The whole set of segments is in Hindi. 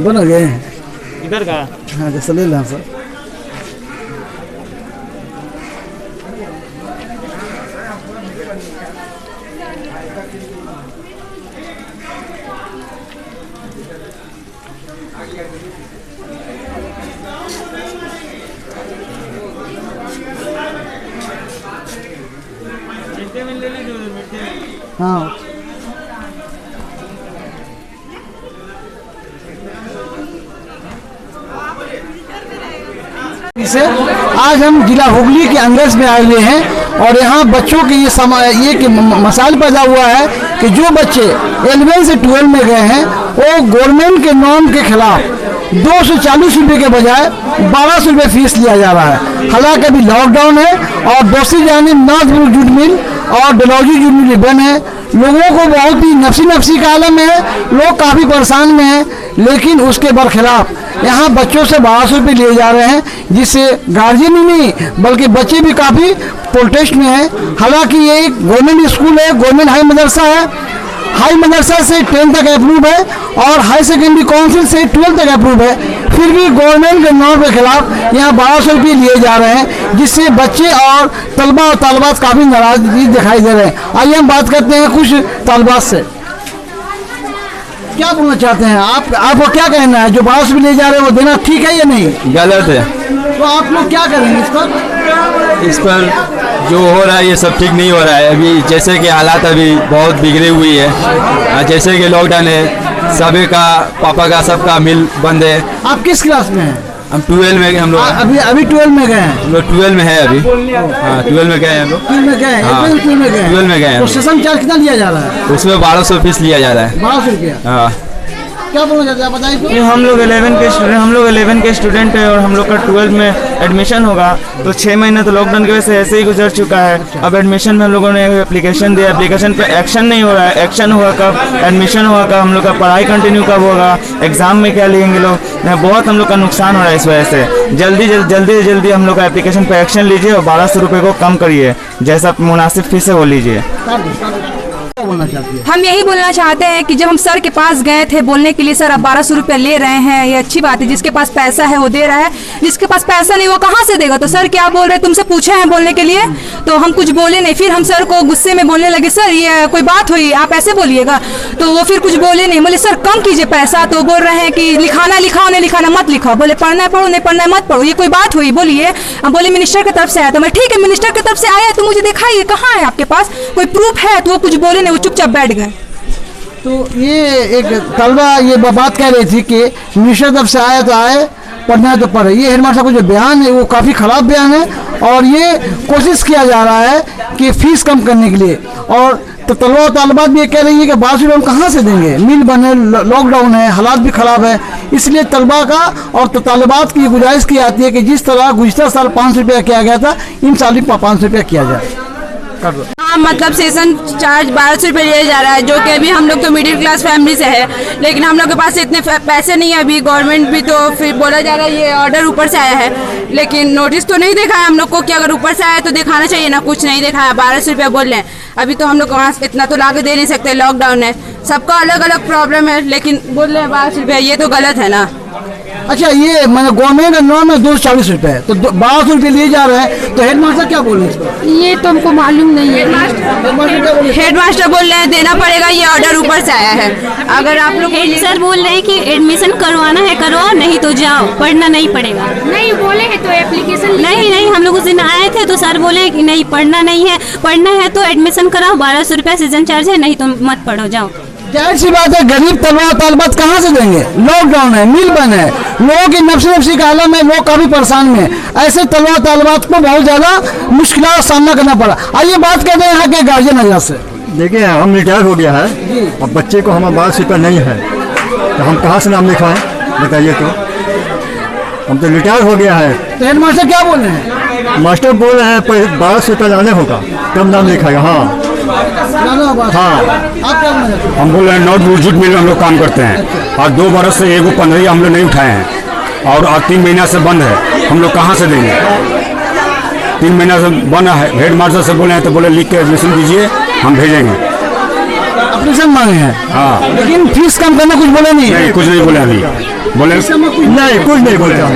दोनों गए हैं इधर का? हाँ जैसे ले लें सर। हाँ इसे आज हम जिला हुगली के अंगस में आए हुए हैं और यहाँ बच्चों के ये कि मसाल पैदा हुआ है कि जो बच्चे 11 से 12 में गए हैं वो गवर्नमेंट के नॉर्म के खिलाफ 240 रुपये के बजाय 1200 रुपये फीस लिया जा रहा है। हालांकि अभी लॉकडाउन है और दूसरी जानिब नॉर्थ जूट मिल और डलहौजी जूट मिल बंद है। लोगों को बहुत ही नफसी का आलम है, लोग काफ़ी परेशान में हैं, लेकिन उसके बरखिलाफ यहाँ बच्चों से 1200 रुपये लिए जा रहे हैं, जिससे गार्जियन ही नहीं बल्कि बच्चे भी काफ़ी प्रोटेस्ट में हैं। हालांकि ये एक गवर्नमेंट स्कूल है, गवर्नमेंट हाई मदरसा है, हाई मदरसा से 10 तक अप्रूव है और हाई सेकेंडरी काउंसिल से 12 तक अप्रूव है, फिर भी गवर्नमेंट के नॉर्म के खिलाफ यहाँ 1200 रुपये लिए जा रहे हैं, जिससे बच्चे और तलबा और तालबात काफ़ी नाराजगी दिखाई दे रहे हैं। आइए हम बात करते हैं कुछ तालबात से। क्या बोलना चाहते हैं आपको क्या कहना है? जो 1200 रुपये ले जा रहे हैं वो देना ठीक है या नहीं? गलत है। तो आप लोग क्या करेंगे इस पर जो हो रहा है ये सब ठीक नहीं हो रहा है। अभी जैसे कि हालात अभी बहुत बिगड़ी हुई है, जैसे कि लॉकडाउन है, सभी का पापा का सबका मिल बंद है। आप किस क्लास में हैं? हम 12 में हम लोग अभी 12 में गए हैं। हम लोग 12 में है अभी। हाँ 12 में गए हैं हम लोग। 12 में गए हैं। हाँ, 12 में गए हैं। तो सेशन चार्ज कितना लिया जा रहा है? उसमें 1200 फीस लिया जा रहा है। 1200 रुपया। हाँ क्या बोलना चाहते हैं आप बताइए। हम लोग 11 के स्टूडेंट है और हम लोग का 12 में एडमिशन होगा, तो 6 महीने तो लॉकडाउन की वजह से ऐसे ही गुजर चुका है। अब एडमिशन में हम लोगों ने एप्लीकेशन दिया, एप्लीकेशन पे एक्शन नहीं हो रहा है। एक्शन हुआ कब, एडमिशन हुआ कब, हम लोग का पढ़ाई कंटिन्यू कब होगा, एग्जाम में क्या लेंगे लोग, बहुत हम लोग का नुकसान हो रहा है इस वजह से। जल्दी हम लोग का एप्लीकेशन पे एक्शन लीजिए और 1200 रुपये को कम करिए, जैसा मुनासिब फीस है वो लीजिए। हम यही बोलना चाहते हैं कि जब हम सर के पास गए थे बोलने के लिए, सर आप 1200 रुपये ले रहे हैं, ये अच्छी बात है, जिसके पास पैसा है वो दे रहा है, जिसके पास पैसा नहीं वो कहाँ से देगा। तो सर क्या बोल रहे हैं, तुमसे पूछे हैं बोलने के लिए, तो हम कुछ बोले नहीं। फिर हम सर को गुस्से में बोलने लगे, सर ये कोई बात हुई, आप ऐसे बोलिएगा, तो वो फिर कुछ बोले नहीं। बोले सर कम कीजिए पैसा, तो बोल रहे हैं कि लिखाना लिखाओ, नहीं लिखाना मत लिखाओ। बोले पढ़ना है पढ़ो, नहीं पढ़ना है मत पढ़ो, ये कोई बात हुई? बोलिए। हम बोले मिनिस्टर की तरफ से आया। तो मैं ठीक है मिनिस्टर की तरफ से आया तो मुझे दिखाइए कहाँ है आपके पास कोई प्रूफ है। तो वो कुछ बोले नहीं, वो चुपचाप बैठ गए। तो ये एक तलबा ये बात कह रही थी कि मिनिस्टर तरफ से आया तो आए, पढ़ना है तो पढ़े। ये हेडमास्टर का जो बयान है वो काफ़ी ख़राब बयान है और ये कोशिश किया जा रहा है कि फ़ीस कम करने के लिए। और तो तलबा और तालबात भी ये कह रही है कि 1200 रुपये हम कहाँ से देंगे, मिल बंद है, लॉकडाउन है, हालात भी ख़राब है। इसलिए तलबा का और तालबात की गुजारिश की जाती है कि जिस तरह गुज़श्ता साल 500 रुपया किया गया था, इन साल भी 500 रुपया किया जाए। हाँ मतलब सेशन चार्ज 1200 रुपये लिया जा रहा है, जो कि अभी हम लोग तो मिडिल क्लास फैमिली से है, लेकिन हम लोग के पास इतने पैसे नहीं है अभी। गवर्नमेंट भी तो फिर बोला जा रहा है ये ऑर्डर ऊपर से आया है, लेकिन नोटिस तो नहीं देखा है हम लोग को कि अगर ऊपर से आया तो दिखाना चाहिए ना, कुछ नहीं देखा है। 1200 रुपया बोल रहे हैं, अभी तो हम लोग वहाँ इतना तो ला के दे नहीं सकते, लॉकडाउन है, सबका अलग अलग प्रॉब्लम है, लेकिन बोल रहे हैं 1200 रुपया, ये तो गलत है ना। अच्छा ये मैंने गवर्नमेंट का नॉर्म है 240 रुपये, तो 1200 रुपये लिए जा रहे हैं, तो हेडमास्टर क्या बोल रहे हैं? ये तो हमको मालूम नहीं है। हेडमास्टर बोल रहे हैं देना पड़ेगा, ये ऑर्डर ऊपर से आया है। अगर आप लोग सर बोल रहे हैं कि एडमिशन करवाना है करवाओ, नहीं तो जाओ, पढ़ना नहीं पड़ेगा। नहीं बोले हैं तो एप्लीकेशन नहीं हम लोग उस दिन आए थे तो सर बोले कि नहीं पढ़ना नहीं है, पढ़ना है तो एडमिशन कराओ, 1200 रुपया सीजन चार्ज है, नहीं तो मत पढ़ो जाओ। जाहिर सी बात है गरीब तलबा तालबात कहाँ से देंगे, लॉकडाउन है, मिल बंद है, लोगों की नफसी का आलम है, लोग काफ़ी परेशान में। ऐसे तलबा तालबात को बहुत ज़्यादा मुश्किलों का सामना करना पड़ा। आइए बात करते हैं यहाँ के गार्जियन हजरात से। देखिए हम रिटायर हो गया है, अब बच्चे को हमारा 1200 रुपया नहीं है तो हम कहाँ से नाम लिखाएं बताइए। तो हम तो रिटायर हो गया है। तो हेडमास्टर क्या बोल रहे हैं? मास्टर बोल रहे हैं 1200 रुपया लाने होगा तब नाम लिखाएगा। हाँ आप क्या बोलना चाहते हैं? हम बोल रहे हैं नॉर्थ जूट मिल में हम लोग काम करते हैं और 2 बरस से 1.15 हम लोग नहीं उठाए हैं और 3 महीना से बंद है, हम लोग कहाँ से देंगे? 3 महीना से बंद है। हेड मास्टर से बोले हैं तो बोले लिख के एडमिशन दीजिए हम भेजेंगे। परमिशन मांगे हैं, हाँ। लेकिन फीस कम करना कुछ बोले नहीं। नहीं, कुछ नहीं बोले अभी, बोले नहीं, कुछ नहीं बोलते हम,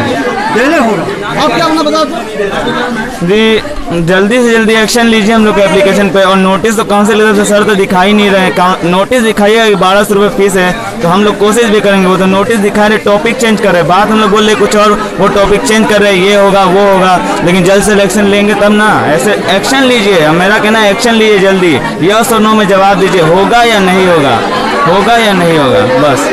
देने होगा। आप क्या अपना बताओ तो? जी जल्दी से जल्दी एक्शन लीजिए हम लोग के एप्लीकेशन पे। और नोटिस तो कहाँ से लेते थे सर, तो दिखाई नहीं रहे। नोटिस दिखाइए 1200 रुपये फीस है, तो हम लोग कोशिश भी करेंगे। वो तो नोटिस दिखा रहे, टॉपिक चेंज कर रहे, बात हम लोग बोल रहे कुछ और, वो टॉपिक चेंज कर रहे, ये होगा वो होगा। लेकिन जल्द से एक्शन लेंगे तब ना, ऐसे एक्शन लीजिए। मेरा कहना है एक्शन लीजिए जल्दी, यस और नो में जवाब दीजिए, होगा या नहीं होगा, होगा या नहीं होगा, बस।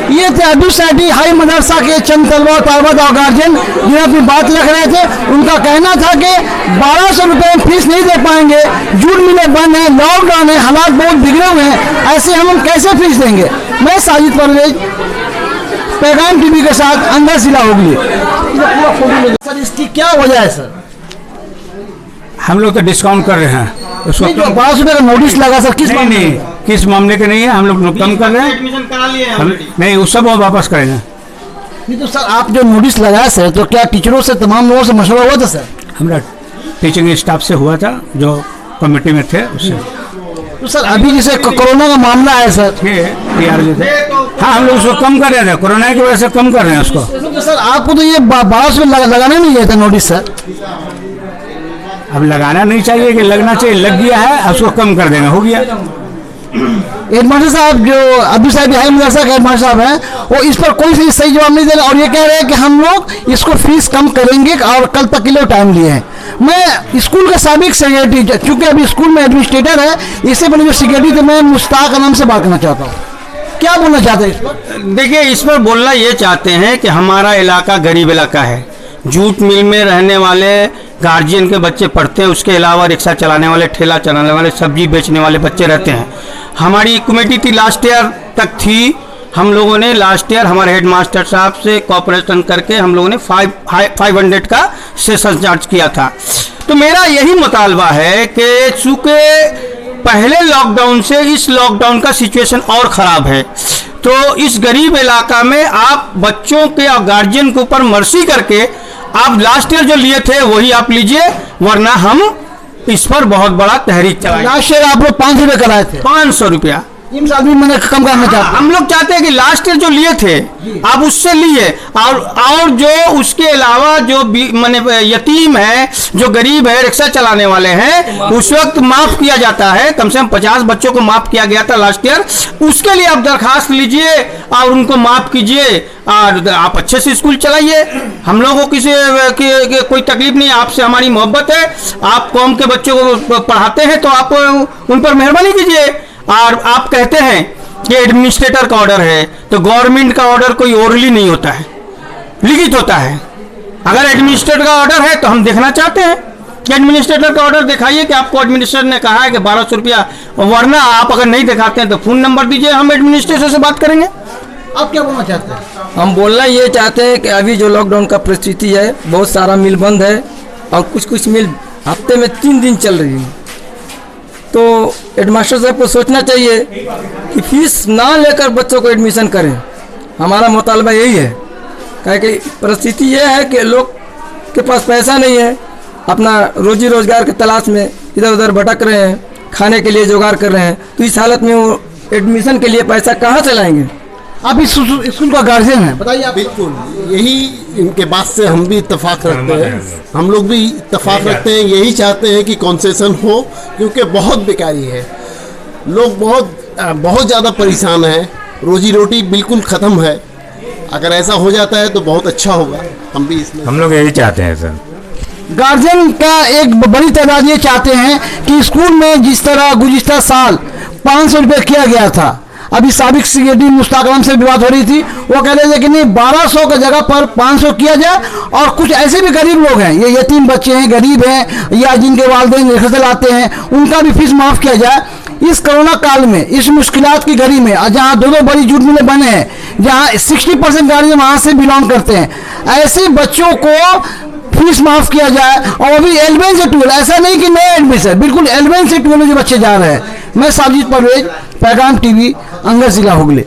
ये थे अभी सोसाइटी हाई मदरसा के चंद तलबा तालबात और गार्जियन जिन्हें अपनी बात रख रहे थे। उनका कहना था कि 1200 रुपये फीस नहीं दे पाएंगे, जूट मिलें बंद है, लॉकडाउन है, हालात बहुत बिगड़े हुए हैं, ऐसे हम कैसे फीस देंगे। मैं साजिद परवेज, पैगाम टीवी के साथ अंदर जिला हुगली। सर इसकी क्या वजह है सर? हम लोग तो डिस्काउंट कर रहे हैं उसको। 1200 रुपये का नोटिस लगा सर, किस नहीं नहीं, किस मामले के नहीं है, हम लोग कम कर रहे हैं। एडमिशन करा लिए नहीं, उस सब वापस करेंगे। नहीं तो सर आप जो नोटिस लगाया सर, तो क्या टीचरों से तमाम लोगों से मशवरा हुआ था सर? हमारा टीचिंग स्टाफ से हुआ था, जो कमेटी में थे उससे। तो सर अभी जैसे कोरोना का मामला है सर, हाँ हम लोग उसको कम कर रहे थे, कोरोना की वजह से कम कर रहे हैं उसको। तो सर आपको तो ये 1200 लगाना नहीं चाहिए था नोटिस सर। अब लगाना नहीं चाहिए कि लगना चाहिए, लग गया है, उसको कम कर देंगे, हो गया। हेडमास्टर साहब जो अभी साहब हाई मदरसा के हेडमास्टर साहब हैं, वो इस पर कोई सही जवाब नहीं दे रहे और ये कह रहे हैं कि हम लोग इसको फीस कम करेंगे और कल तक के लिए टाइम लिए हैं। मैं स्कूल का साबिक सेक्रेटरी, चूंकि अभी स्कूल में एडमिनिस्ट्रेटर है, इससे पहले जो सेक्रेटरी थे, मैं मुश्ताक नाम से बात करना चाहता हूँ। क्या बोलना चाहते हैं इस पर? देखिए, इस पर बोलना ये चाहते हैं कि हमारा इलाका गरीब इलाका है। जूट मिल में रहने वाले गार्जियन के बच्चे पढ़ते हैं, उसके अलावा रिक्शा चलाने वाले, ठेला चलाने वाले, सब्जी बेचने वाले बच्चे रहते हैं। हमारी कमेटी थी लास्ट ईयर तक थी, हम लोगों ने लास्ट ईयर हमारे हेड मास्टर साहब से कोऑपरेशन करके हम लोगों ने 500 का सेशन चार्ज किया था। तो मेरा यही मुतालबा है कि चूँकि पहले लॉकडाउन से इस लॉकडाउन का सिचुएशन और ख़राब है, तो इस गरीब इलाका में आप बच्चों के और गार्जियन के ऊपर मर्सी करके आप लास्ट ईयर जो लिए थे वही आप लीजिए, वरना हम इस पर बहुत बड़ा तहरीक चलाएंगे। लास्ट ईयर आप लोग 500 रुपये कराए थे, 500 रुपया इन साल भी मैंने कम करना चाहता हूं। हम लोग चाहते हैं कि लास्ट ईयर जो लिए थे आप उससे लिए, और जो उसके अलावा जो माने यतीम है, जो गरीब है, रिक्शा चलाने वाले हैं, उस वक्त माफ किया जाता है। कम से कम 50 बच्चों को माफ किया गया था लास्ट ईयर, उसके लिए आप दरखास्त लीजिए और उनको माफ कीजिए और आप अच्छे से स्कूल चलाइए। हम लोगों को किसी कोई तकलीफ नहीं है, आपसे हमारी मोहब्बत है। आप कौम के बच्चों को पढ़ाते हैं तो आप उन पर मेहरबानी कीजिए। और आप कहते हैं कि एडमिनिस्ट्रेटर का ऑर्डर है, तो गवर्नमेंट का ऑर्डर कोई ओरली नहीं होता है, लिखित होता है। अगर एडमिनिस्ट्रेटर का ऑर्डर है तो हम देखना चाहते हैं कि एडमिनिस्ट्रेटर का ऑर्डर दिखाइए कि आपको एडमिनिस्ट्रेटर ने कहा है कि 1200 रुपया, वरना आप अगर नहीं दिखाते हैं तो फोन नंबर दीजिए, हम एडमिनिस्ट्रेटर से बात करेंगे। आप क्या बोलना चाहते हैं? हम बोलना ये चाहते हैं कि अभी जो लॉकडाउन का परिस्थिति है, बहुत सारा मिल बंद है और कुछ मिल हफ्ते में 3 दिन चल रही है। तो हेडमास्टर साहब को सोचना चाहिए कि फीस ना लेकर बच्चों को एडमिशन करें। हमारा मुतालबा यही है, क्योंकि परिस्थिति ये है कि लोग के पास पैसा नहीं है, अपना रोजी रोजगार की तलाश में इधर उधर भटक रहे हैं, खाने के लिए जुगाड़ कर रहे हैं। तो इस हालत में वो एडमिशन के लिए पैसा कहाँ से लाएंगे? आप इस स्कूल का गार्जियन है, बताइए आप। बिल्कुल, यही इनके बात से हम भी इत्तेफाक रखते हैं, हम लोग भी इत्तेफाक रखते हैं, यही चाहते हैं कि कंसेशन हो, क्योंकि बहुत बेकारी है, लोग बहुत ज़्यादा परेशान हैं, रोजी रोटी बिल्कुल ख़त्म है। अगर ऐसा हो जाता है तो बहुत अच्छा होगा, हम भी इसमें हम लोग यही चाहते हैं सर। गार्जियन का एक बड़ी तादाद ये चाहते हैं कि स्कूल में जिस तरह गुज़िश्ता साल 500 रुपये किया गया था, अभी साबिक सेक्रेटरी मुश्ताक नाम से भी बात हो रही थी, वो कह रहे थे कि नहीं 1200 की जगह पर 500 किया जाए। और कुछ ऐसे भी गरीब लोग हैं, ये यतीम बच्चे हैं, गरीब हैं, या जिनके वालिदैन रिक्शा चलाते हैं, उनका भी फीस माफ़ किया जाए। इस कोरोना काल में, इस मुश्किलात की घड़ी में, जहाँ 2 बड़ी जूट मिलें बने हैं, जहाँ 60% गाड़ियाँ वहाँ से बिलोंग करते हैं, ऐसे बच्चों को फीस माफ़ किया जाए। और अभी 11 से 12, ऐसा नहीं कि नए एडमिशन, बिल्कुल 11 से 12 जो बच्चे जा रहे हैं। मैं साजिद परवेज, पैगाम टीवी, अंगर जिला हुगली।